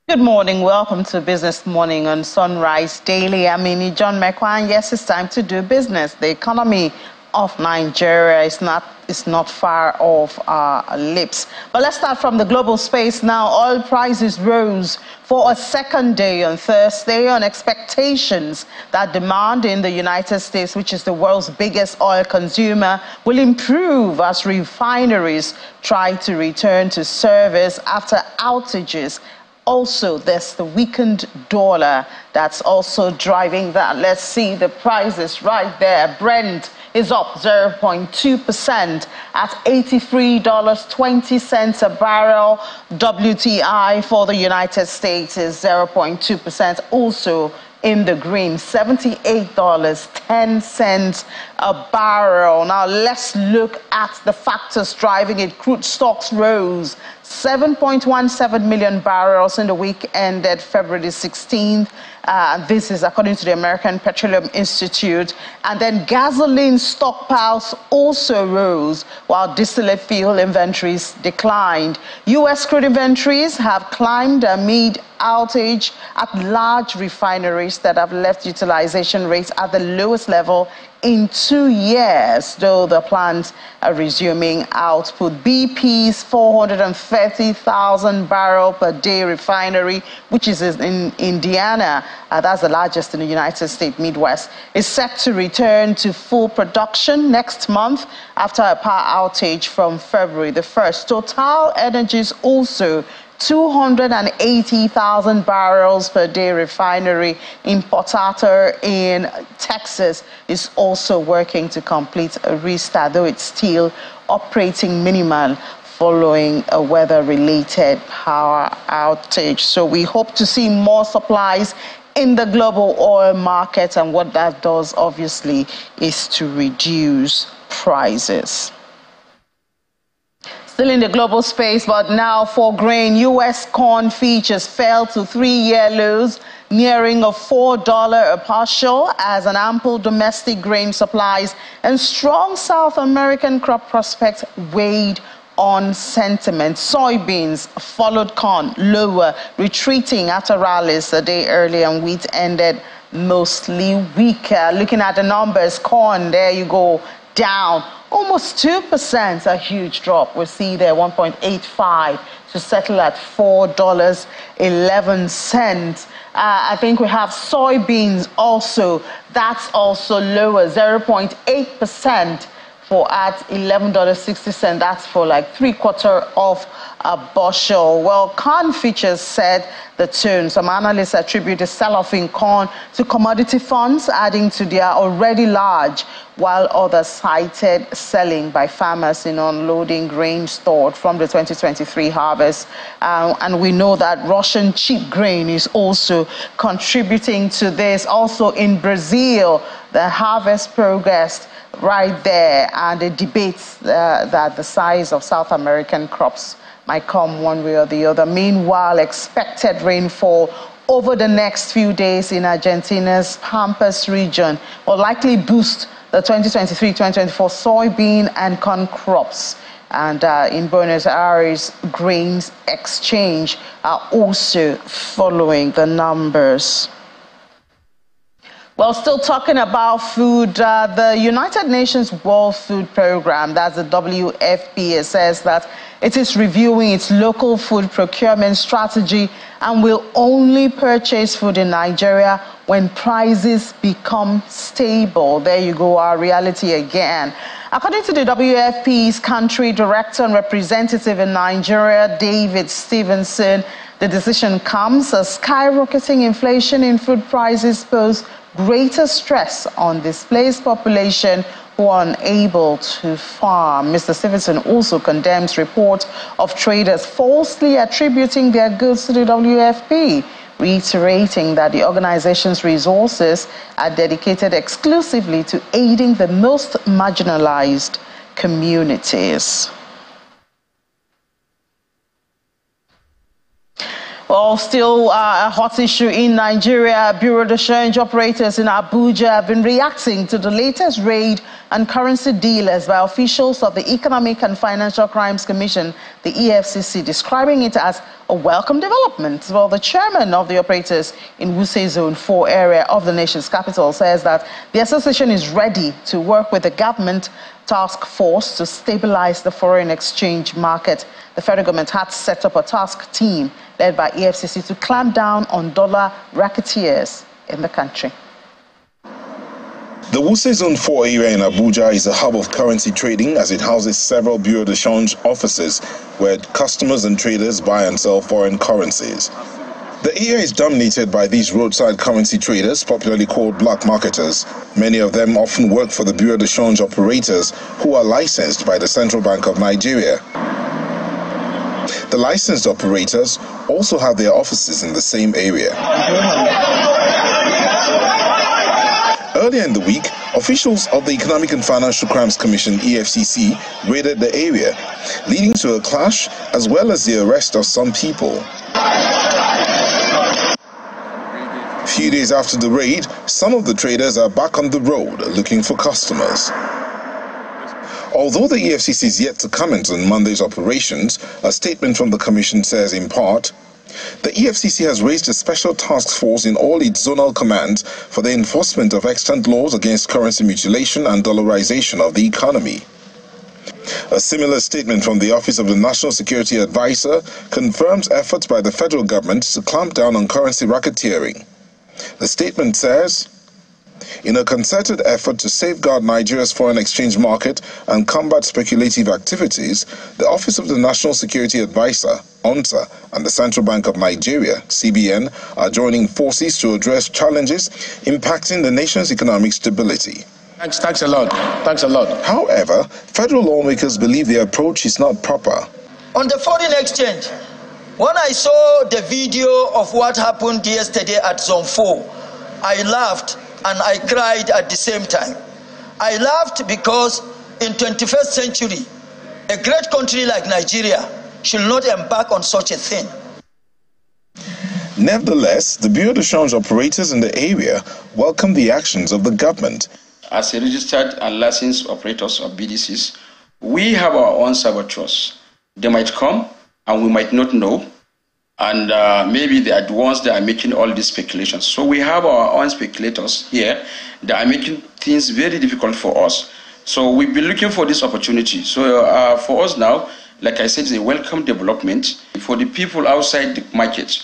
Good morning. Welcome to Business Morning on Sunrise Daily. I'm Ini John McQuan. Yes, it's time to do business. The economy of Nigeria is not far off our lips. But let's start from the global space now. Oil prices rose for a second day on Thursday on expectations that demand in the United States, which is the world's biggest oil consumer, will improve as refineries try to return to service after outages. Also, there's the weakened dollar that's also driving that. Let's see the prices right there. Brent is up 0.2% at $83.20 a barrel. WTI for the United States is 0.2%, also in the green, $78.10 a barrel. Now let's look at the factors driving it. Crude stocks rose 7.17 million barrels in the week ended February 16th. This is according to the American Petroleum Institute. And then gasoline stockpiles also rose while distillate fuel inventories declined. U.S. crude inventories have climbed amid outage at large refineries that have left utilization rates at the lowest level in 2 years, though the plants are resuming output. BP's 430,000 barrel per day refinery, which is in Indiana, that's the largest in the United States Midwest, is set to return to full production next month after a power outage from February the 1st. Total Energies also 280,000 barrels per day refinery in Port Arthur in Texas is also working to complete a restart, though it's still operating minimal following a weather-related power outage. So we hope to see more supplies in the global oil market, and what that does obviously is to reduce prices. Still in the global space, but now for grain, U.S. corn futures fell to 3-year lows, nearing a $4 a bushel as an ample domestic grain supplies and strong South American crop prospects weighed on sentiment. Soybeans followed corn lower, retreating after rallies a day earlier, and wheat ended mostly weaker. Looking at the numbers, corn, there you go, down almost 2%, a huge drop. We see there 1.85 to settle at $4.11. I think we have soybeans also. That's also lower, 0.8% for at $11.60. That's for like 3/4 of a bushel. Well, corn futures set the tone. Some analysts attribute the sell-off in corn to commodity funds adding to their already large, while others cited selling by farmers in unloading grain stored from the 2023 harvest. And we know that Russian cheap grain is also contributing to this. Also in Brazil, the harvest progressed right there, and the debates that the size of South American crops might come one way or the other. Meanwhile, expected rainfall over the next few days in Argentina's Pampas region will likely boost the 2023-2024 soybean and corn crops. And in Buenos Aires, grains exchange are also following the numbers. Well, still talking about food, the United Nations World Food Programme, that's the WFP, says that it is reviewing its local food procurement strategy and will only purchase food in Nigeria when prices become stable. There you go, our reality again. According to the WFP's country director and representative in Nigeria, David Stevenson, the decision comes as skyrocketing inflation in food prices pose greater stress on displaced population who are unable to farm. Mr. Stevenson also condemns reports of traders falsely attributing their goods to the WFP, reiterating that the organization's resources are dedicated exclusively to aiding the most marginalized communities. Well, still a hot issue in Nigeria. Bureau de Change operators in Abuja have been reacting to the latest raid on currency dealers by officials of the Economic and Financial Crimes Commission, the EFCC, describing it as a welcome development. Well, the chairman of the operators in Wuse Zone 4 area of the nation's capital says that the association is ready to work with the government task force to stabilize the foreign exchange market. The federal government had set up a task team led by EFCC to clamp down on dollar racketeers in the country. The Wuse Zone 4 area in Abuja is a hub of currency trading as it houses several Bureau de Change offices where customers and traders buy and sell foreign currencies. The area is dominated by these roadside currency traders, popularly called black marketers. Many of them often work for the Bureau de Change operators who are licensed by the Central Bank of Nigeria. The licensed operators also have their offices in the same area. Earlier in the week, officials of the Economic and Financial Crimes Commission, EFCC, raided the area, leading to a clash as well as the arrest of some people. A few days after the raid, some of the traders are back on the road looking for customers. Although the EFCC is yet to comment on Monday's operations, a statement from the Commission says in part, the EFCC has raised a special task force in all its zonal commands for the enforcement of extant laws against currency mutilation and dollarization of the economy. A similar statement from the Office of the National Security Advisor confirms efforts by the federal government to clamp down on currency racketeering. The statement says, in a concerted effort to safeguard Nigeria's foreign exchange market and combat speculative activities, the Office of the National Security Advisor, ONSA, and the Central Bank of Nigeria, CBN, are joining forces to address challenges impacting the nation's economic stability. Thanks a lot. Thanks a lot. However, federal lawmakers believe the approach is not proper. On the foreign exchange, when I saw the video of what happened yesterday at Zone 4, I laughed and I cried at the same time. I laughed because in 21st century, a great country like Nigeria should not embark on such a thing. Nevertheless, the Bureau de Change operators in the area welcome the actions of the government. As a registered and licensed operators of BDCs, we have our own saboteurs. They might come and we might not know. And maybe they are the ones that are making all these speculations. So we have our own speculators here that are making things very difficult for us. So we've been looking for this opportunity. So for us now, like I said, it's a welcome development. For the people outside the market,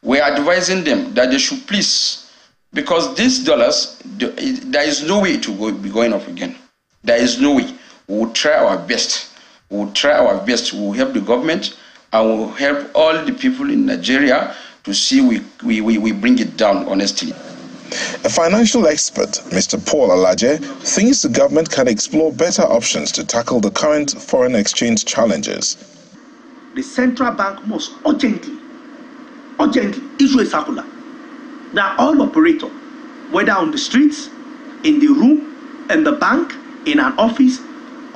we're advising them that they should please, because these dollars, there is no way to be going up again. There is no way. We will try our best. We will try our best. We will help the government. I will help all the people in Nigeria to see we bring it down honestly. A financial expert, Mr. Paul Alaje, thinks the government can explore better options to tackle the current foreign exchange challenges. The central bank must urgently issue a circular that all operators, whether on the streets, in the room, in the bank, in an office,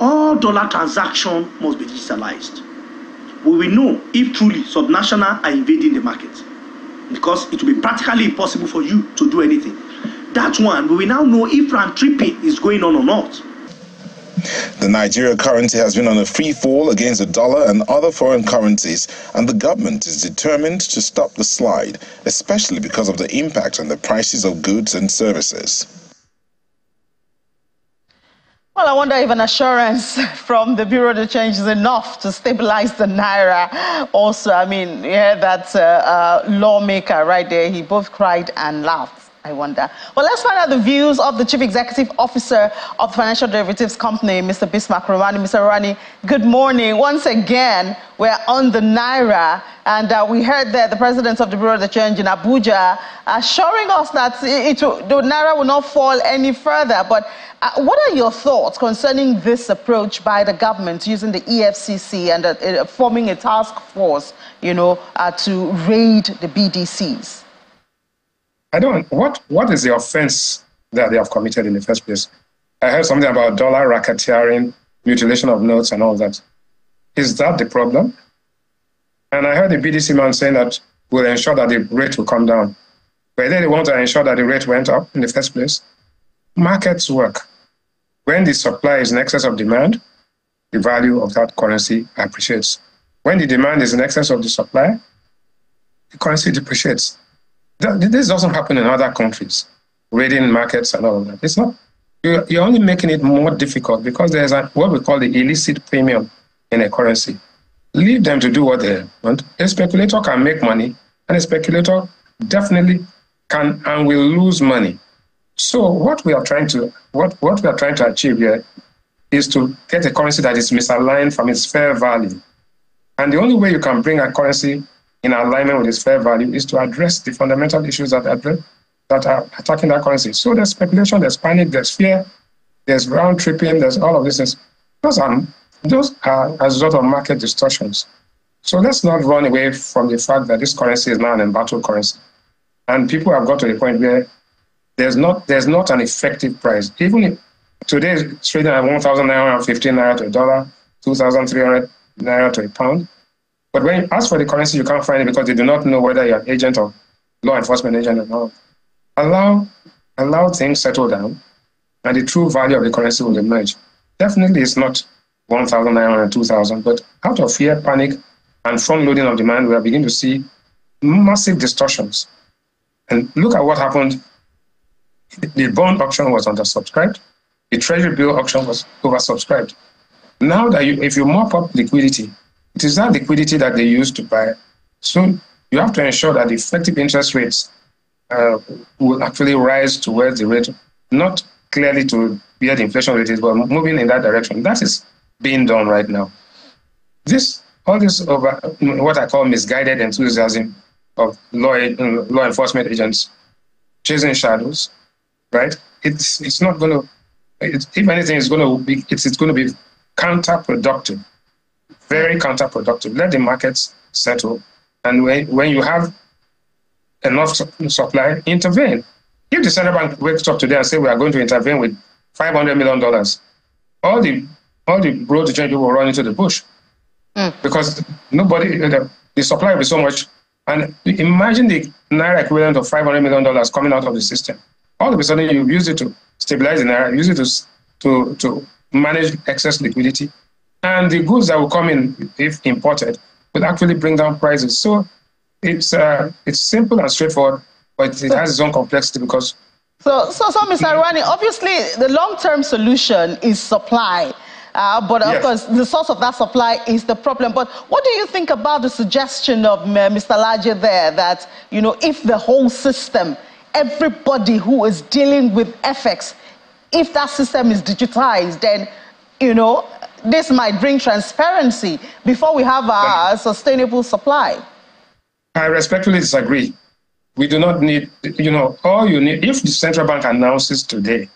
all dollar transactions must be digitalized. We will know if truly subnational are invading the market, because it will be practically impossible for you to do anything. That one, we will now know if round tripping is going on or not. The Nigeria currency has been on a free fall against the dollar and other foreign currencies, and the government is determined to stop the slide, especially because of the impact on the prices of goods and services. Well, I wonder if an assurance from the Bureau de Change is enough to stabilize the naira. Also, I mean, yeah, that lawmaker right there, he both cried and laughed. I wonder. Well, let's find out the views of the Chief Executive Officer of the Financial Derivatives Company, Mr. Bismarck Rwani. Mr. Rwani, good morning. Once again, we're on the naira, and we heard that the president of the Bureau de Change in Abuja assuring us that the naira will not fall any further. But what are your thoughts concerning this approach by the government using the EFCC and forming a task force, to raid the BDCs? What is the offense that they have committed in the first place? I heard something about dollar racketeering, mutilation of notes and all that. Is that the problem? And I heard the BDC man saying that will ensure that the rate will come down. Whether they want to ensure that the rate went up in the first place, markets work. When the supply is in excess of demand, the value of that currency appreciates. When the demand is in excess of the supply, the currency depreciates. This doesn't happen in other countries, raiding markets and all of that. It's not. You're only making it more difficult because there's what we call the illicit premium in a currency. Leave them to do what they want. A speculator can make money, and a speculator definitely can and will lose money. So what we are trying to achieve here is to get a currency that is misaligned from its fair value. And the only way you can bring a currency in alignment with its fair value is to address the fundamental issues that are attacking that currency. So there's speculation, there's panic, there's fear, there's round tripping, there's all of these things. Those are as a result of market distortions. So let's not run away from the fact that this currency is now an embattled currency. And people have got to the point where there's not an effective price. Even if today it's trading at 1,915 naira to a dollar, 2,300 naira to a pound. But when you ask for the currency, you can't find it because they do not know whether you're an agent or law enforcement agent or not. Allow things settle down, and the true value of the currency will emerge. Definitely it's not 1,900, 2,000, but out of fear, panic, and front-loading of demand, we are beginning to see massive distortions. And look at what happened. The bond auction was undersubscribed. The treasury bill auction was oversubscribed. Now that if you mop up liquidity, it is that liquidity that they use to buy. So you have to ensure that the effective interest rates will actually rise towards the rate, not clearly to where the inflation rate is, but moving in that direction. That is being done right now. All this over what I call misguided enthusiasm of law enforcement agents chasing shadows, right? It's not going to. If anything, it's going to be counterproductive, very counterproductive. Let the markets settle, and when you have enough supply, intervene. If the central bank wakes up today and say we are going to intervene with $500 million, all the broad change will run into the bush because the supply will be so much. And imagine the naira equivalent of $500 million coming out of the system. All of a sudden, you use it to stabilize the naira, use it to manage excess liquidity, and the goods that will come in, if imported, will actually bring down prices. So it's simple and straightforward, but it has its own complexity because. So Mr. Rwani, obviously the long-term solution is supply. But of course, the source of that supply is the problem. But what do you think about the suggestion of Mr. Laje there that, if the whole system, everybody who is dealing with FX, if that system is digitized, then, this might bring transparency before we have a sustainable supply? I respectfully disagree. We do not need, all you need, if the central bank announces today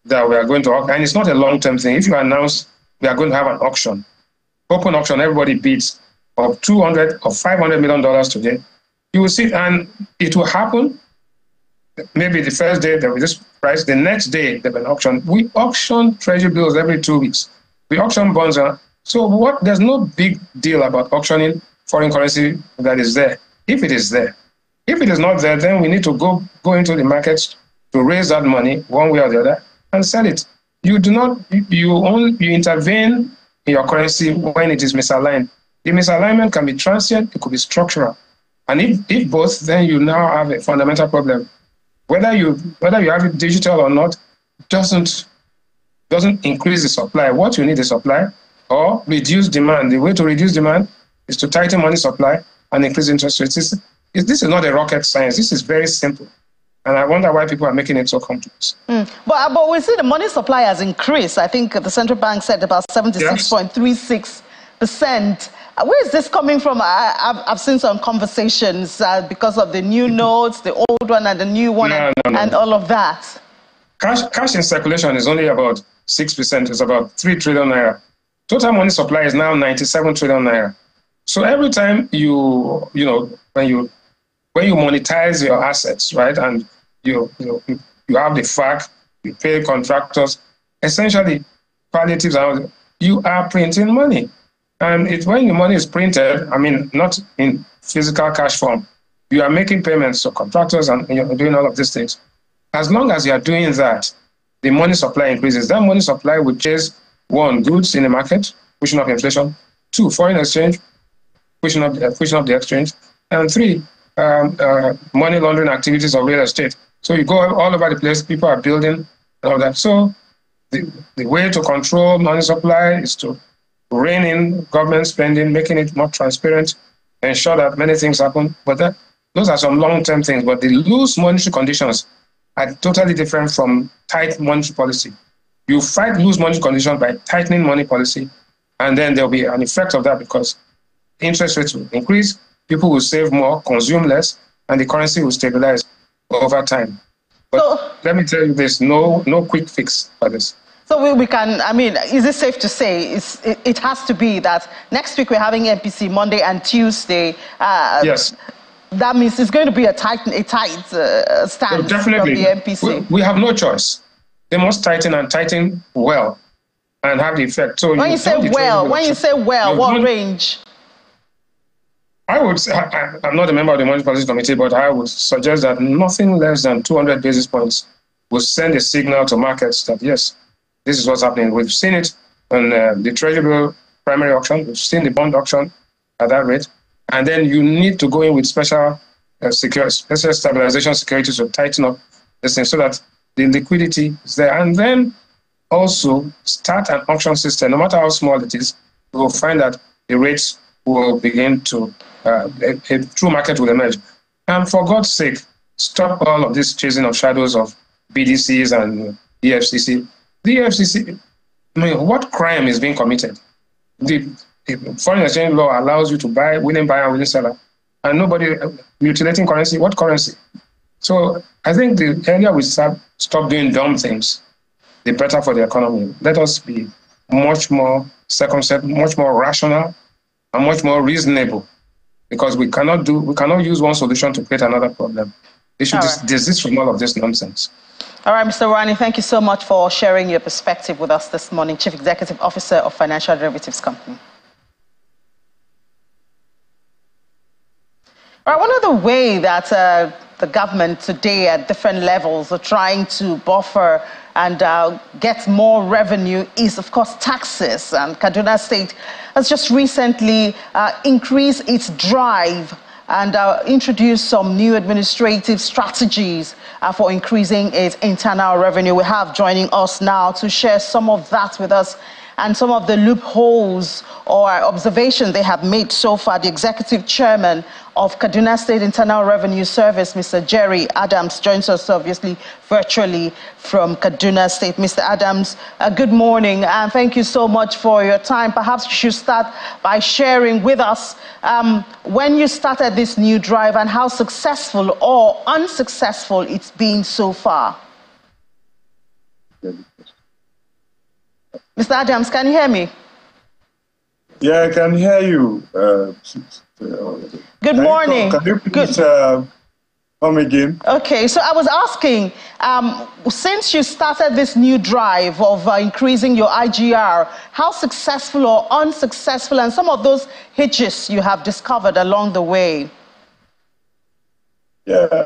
that we are going to, and it's not a long-term thing. If you announce we are going to have an auction, open auction, everybody bids of $200 or $500 million today, you will see, and it will happen. Maybe the first day there will be this price, the next day there will be an auction. We auction treasury bills every 2 weeks. We auction bonds. So there's no big deal about auctioning foreign currency that is there, if it is there. If it is not there, then we need to go into the markets to raise that money one way or the other and sell it. You intervene in your currency when it is misaligned. The misalignment can be transient, it could be structural. And if both, then you now have a fundamental problem. Whether you have it digital or not doesn't increase the supply. What you need is supply or reduce demand. The way to reduce demand is to tighten money supply and increase interest rates. This is not a rocket science. This is very simple. And I wonder why people are making it so complex. But we see the money supply has increased. I think the central bank said about 76.36%. Where is this coming from? I've seen some conversations because of the new notes, the old one and the new one, and all of that. Cash in circulation is only about 6%. It's about 3 trillion naira. Total money supply is now 97 trillion naira. So every time when you monetize your assets, right, and you have the FAC, you pay contractors, essentially palliatives, you are printing money. And it's when the money is printed, I mean, not in physical cash form, you are making payments to contractors and you're doing all of these things. As long as you are doing that, the money supply increases. That money supply will chase, one, goods in the market, pushing up inflation. Two, foreign exchange, pushing up the exchange. And three, money laundering activities of real estate. So you go all over the place, people are building and all that. So the way to control money supply is to rein in government spending, making it more transparent, ensure that many things happen. But those are some long-term things. But the loose monetary conditions are totally different from tight monetary policy. You fight loose monetary conditions by tightening money policy, and then there'll be an effect of that because interest rates will increase, people will save more, consume less, and the currency will stabilize over time. But let me tell you this, no quick fix for this. So we can, I mean, is it safe to say it has to be that next week we're having MPC Monday and Tuesday? Yes. That means it's going to be a tight stance from the MPC. We have no choice. They must tighten and tighten well and have the effect. So when you say well, what range? I would say, I'm not a member of the Monetary Policy Committee, but I would suggest that nothing less than 200 basis points will send a signal to markets that, yes, this is what's happening. We've seen it on the Treasury bill primary auction. We've seen the bond auction at that rate. And then you need to go in with special stabilization securities to tighten up this thing so that the liquidity is there. And then also start an auction system. No matter how small it is, you will find that the rates will begin to, a true market will emerge. And for God's sake, stop all of this chasing of shadows of BDCs and the FCC. The FCC, I mean, what crime is being committed? The foreign exchange law allows you to buy, willing buyer and willing seller, and nobody mutilating currency. What currency? So I think the earlier we stop doing dumb things, the better for the economy. Let us be much more circumspect, much more rational, and much more reasonable, because we cannot use one solution to create another problem. They should desist from all of this nonsense. All right, Mr. Rani, thank you so much for sharing your perspective with us this morning, Chief Executive Officer of Financial Derivatives Company. All right, one of the ways that the government today at different levels are trying to buffer and get more revenue is, of course, taxes. And Kaduna State has just recently increased its drive and introduced some new administrative strategies for increasing its internal revenue. We have joining us now to share some of that with us and some of the loopholes or observations they have made so far. The Executive Chairman of Kaduna State Internal Revenue Service, Mr. Jerry Adams, joins us obviously virtually from Kaduna State. Mr. Adams, good morning, and thank you so much for your time. Perhaps you should start by sharing with us when you started this new drive and how successful or unsuccessful it's been so far. Mr. Adams, can you hear me? Yeah, I can hear you. Good morning. Can you please come again? Okay, so I was asking, since you started this new drive of increasing your IGR, how successful or unsuccessful and some of those hitches you have discovered along the way? Yeah,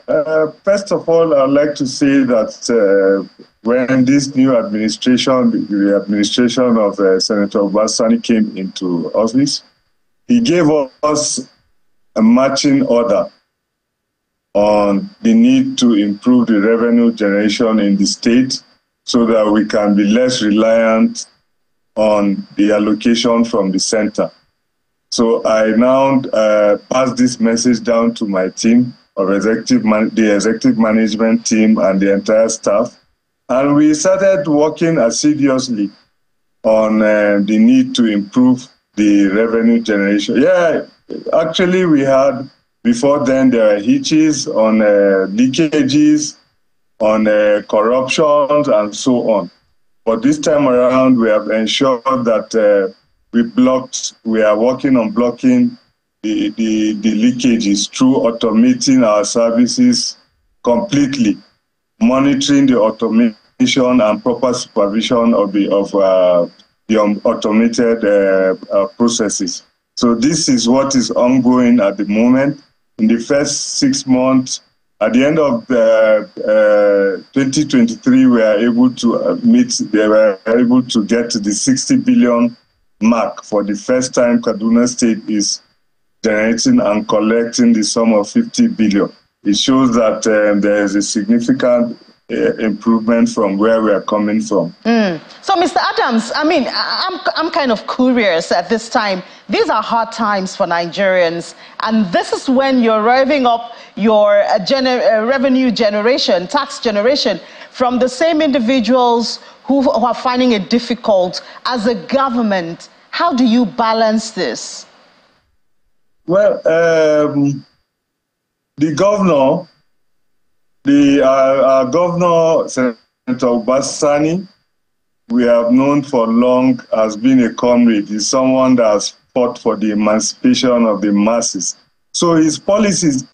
first of all, I'd like to say that when this new administration, the administration of Senator Obasani came into office, he gave us a marching order on the need to improve the revenue generation in the state so that we can be less reliant on the allocation from the center. So I now pass this message down to my team of the executive management team and the entire staff. And we started working assiduously on the need to improve the revenue generation. Yeah, actually we had, before then there were hitches on leakages, on corruption and so on. But this time around we have ensured that we are working on blocking the leakages through automating our services completely, monitoring the automation and proper supervision of the automated processes. So this is what is ongoing at the moment. In the first 6 months, at the end of 2023, we are able to they were able to get to the 60 billion mark. For the first time, Kaduna State is generating and collecting the sum of 50 billion. It shows that there is a significant improvement from where we are coming from. So, Mr. Adams, I mean, I'm kind of curious at this time. These are hard times for Nigerians, and this is when you're revving up your revenue generation, tax generation, from the same individuals who are finding it difficult. As a government, how do you balance this? Well, the governor, our governor, Senator Obasani, we have known for long as being a comrade. He's someone that has fought for the emancipation of the masses. So his policies,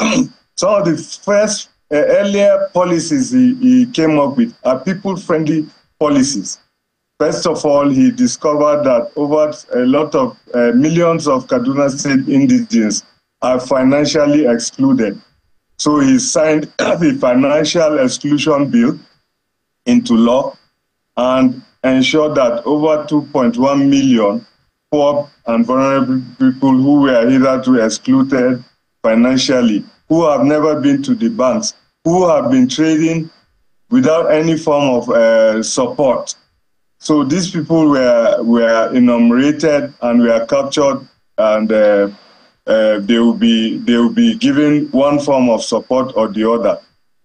some of the first earlier policies he came up with are people-friendly policies. First of all, he discovered that over a lot of millions of Kaduna State indigents are financially excluded. So he signed the financial exclusion bill into law and ensured that over 2.1 million poor and vulnerable people who were hitherto excluded financially, who have never been to the banks, who have been trading without any form of support. So these people were enumerated and were captured, and they will be given one form of support or the other.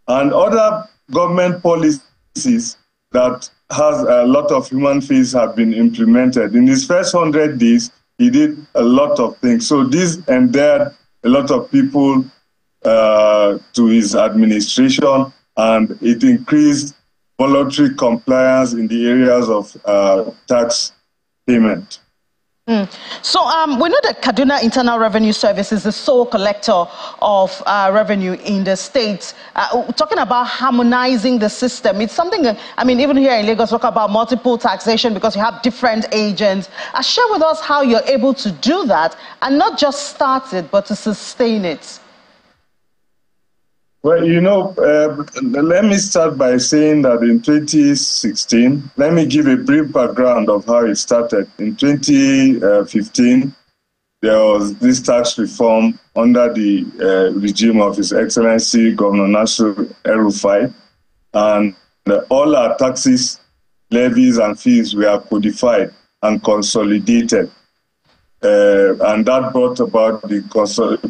And other government policies that has a lot of human face have been implemented. In his first 100 days, he did a lot of things. So this endeared a lot of people to his administration, and it increased voluntary compliance in the areas of tax payment. So we know that Kaduna Internal Revenue Service is the sole collector of revenue in the state. Talking about harmonizing the system, it's something that, I mean, even here in Lagos, talk about multiple taxation because you have different agents. Share with us how you're able to do that and not just start it, but to sustain it. Well, you know, let me start by saying that in 2016, let me give a brief background of how it started. In 2015, there was this tax reform under the regime of His Excellency Governor Nasir El-Rufai, and all our taxes, levies, and fees were codified and consolidated. And that brought about the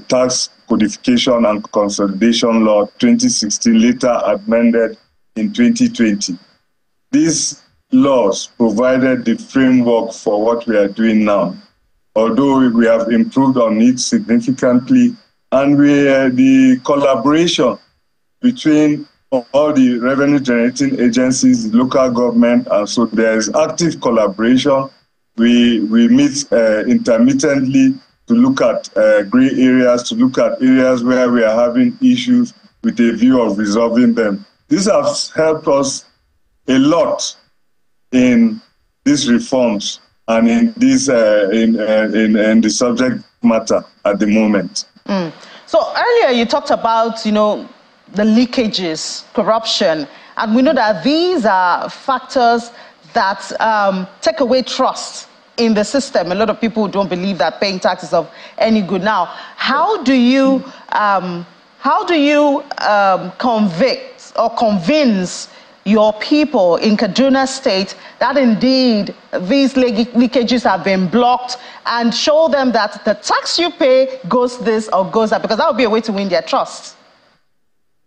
tax codification and consolidation law 2016, later amended in 2020. These laws provided the framework for what we are doing now. Although we have improved on it significantly, and the collaboration between all the revenue generating agencies, local government, and so there is active collaboration. We meet intermittently to look at gray areas, to look at areas where we are having issues with a view of resolving them. This has helped us a lot in these reforms and in this in the subject matter at the moment. So earlier you talked about, you know, the leakages, corruption, and we know that these are factors that take away trust in the system. A lot of people don't believe that paying tax is of any good. Now, how do you convict or convince your people in Kaduna State that indeed these leakages have been blocked, and show them that the tax you pay goes this or goes that? Because that would be a way to win their trust.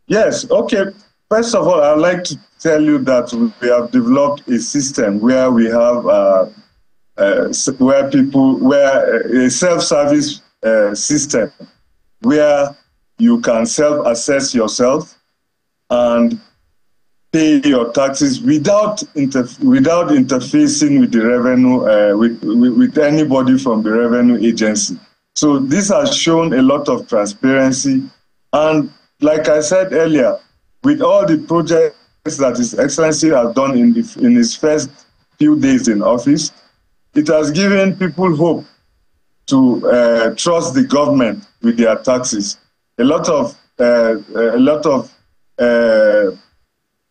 Yes, okay. First of all, I'd like to tell you that we have developed a system where we have a self-service system where you can self-assess yourself and pay your taxes without interfacing with the revenue, with anybody from the revenue agency. So this has shown a lot of transparency, and like I said earlier, with all the projects that His Excellency has done in his first few days in office, it has given people hope to trust the government with their taxes. A lot of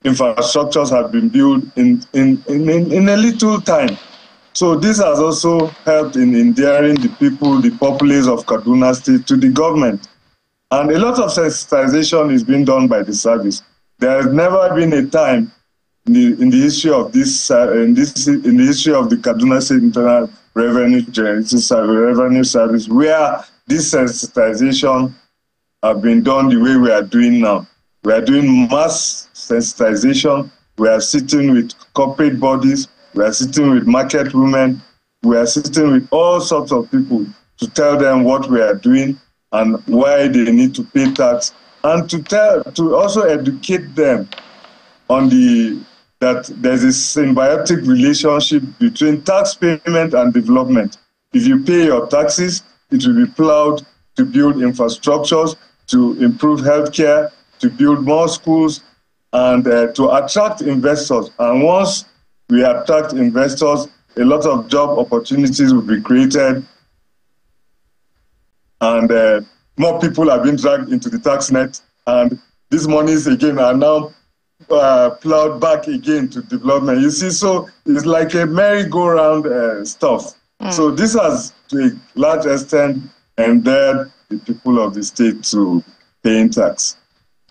infrastructures have been built in a little time. So this has also helped in endearing the people, the populace of Kaduna State to the government. And a lot of sensitization is being done by the service. There has never been a time in the history of this in the history of the Kaduna State Internal Revenue Service where this sensitization have been done the way we are doing now. We are doing mass sensitization. We are sitting with corporate bodies. We are sitting with market women. We are sitting with all sorts of people to tell them what we are doing and why they need to pay tax, and to also educate them on that there's a symbiotic relationship between tax payment and development. If you pay your taxes, it will be plowed to build infrastructures, to improve healthcare, to build more schools, and to attract investors. And once we attract investors, a lot of job opportunities will be created, and more people are being dragged into the tax net, and these monies again are now plowed back again to development. You see, so it's like a merry-go-round stuff. So this has, to a large extent, endeared the people of the state to paying tax.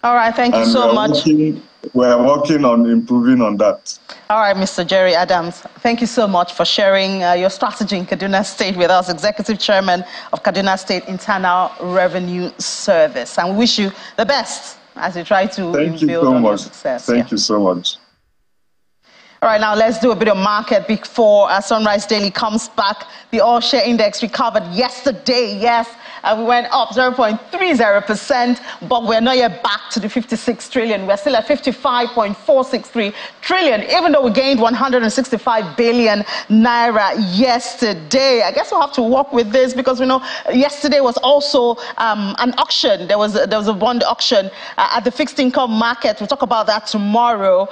All right, thank you so much. We're working on improving on that. All right, Mr. Jerry Adams, thank you so much for sharing your strategy in Kaduna State with us, Executive Chairman of Kaduna State Internal Revenue Service. And we wish you the best as you try to build on your success. Thank you so much. All right, now let's do a bit of market before Sunrise Daily comes back. The oil share index recovered yesterday, yes. We went up 0.30%, but we're not yet back to the 56 trillion. We're still at 55.463 trillion, even though we gained 165 billion naira yesterday. I guess we'll have to work with this because, you know, yesterday was also an auction. There was a bond auction at the fixed income market. We'll talk about that tomorrow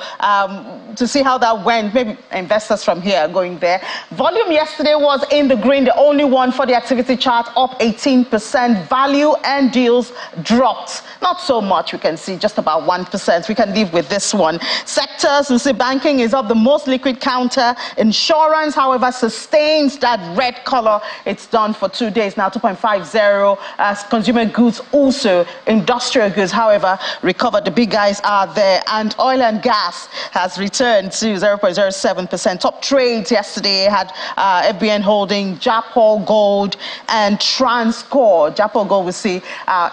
to see how that went. Maybe investors from here are going there. Volume yesterday was in the green, the only one for the activity chart, up 18%. Value and deals dropped. Not so much, we can see just about 1%. We can live with this one. Sectors, we see banking is up the most, liquid counter. Insurance, however, sustains that red color. It's done for 2 days now, 2.50. As consumer goods also, industrial goods, however, recovered. The big guys are there. And oil and gas has returned to 0.07%. Top trades yesterday had FBN Holding, Japol Gold, and Transcorp. Japol Gold, we see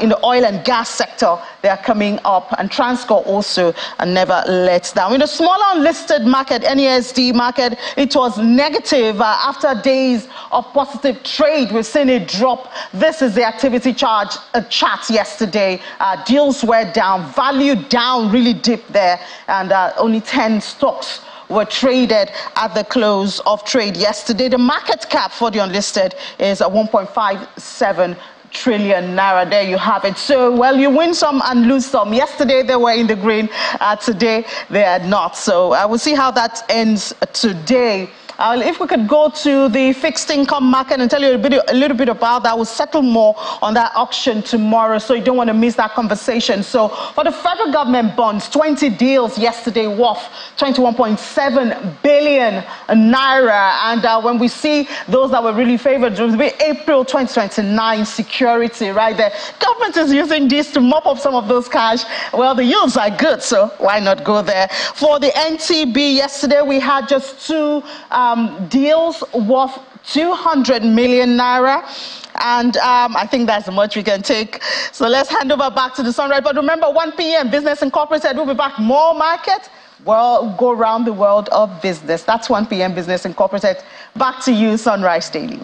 in the oil and gas sector, they are coming up, and Transcorp also never lets down. In the smaller unlisted market, NESD market, it was negative after days of positive trade. We've seen it drop. This is the activity chart yesterday. Deals were down, value down, really dipped there, and only 10 stocks were traded at the close of trade yesterday. The market cap for the unlisted is 1.57 trillion naira. There you have it. So, well, you win some and lose some. Yesterday they were in the green. Today they are not. So I will see how that ends today. If we could go to the fixed income market and tell you a little bit about that. We'll settle more on that auction tomorrow, so you don't want to miss that conversation. So for the federal government bonds, 20 deals yesterday worth 21.7 billion naira. And when we see those that were really favored, it will be April 2029 security right there. Government is using this to mop up some of those cash. Well, the yields are good, so why not go there? For the NTB yesterday, we had just two deals worth 200 million naira. And I think that's how much we can take. So let's hand over back to the Sunrise. But remember, 1 p.m. Business Incorporated will be back. More market. Well, go around the world of business. That's 1 p.m. Business Incorporated. Back to you, Sunrise Daily.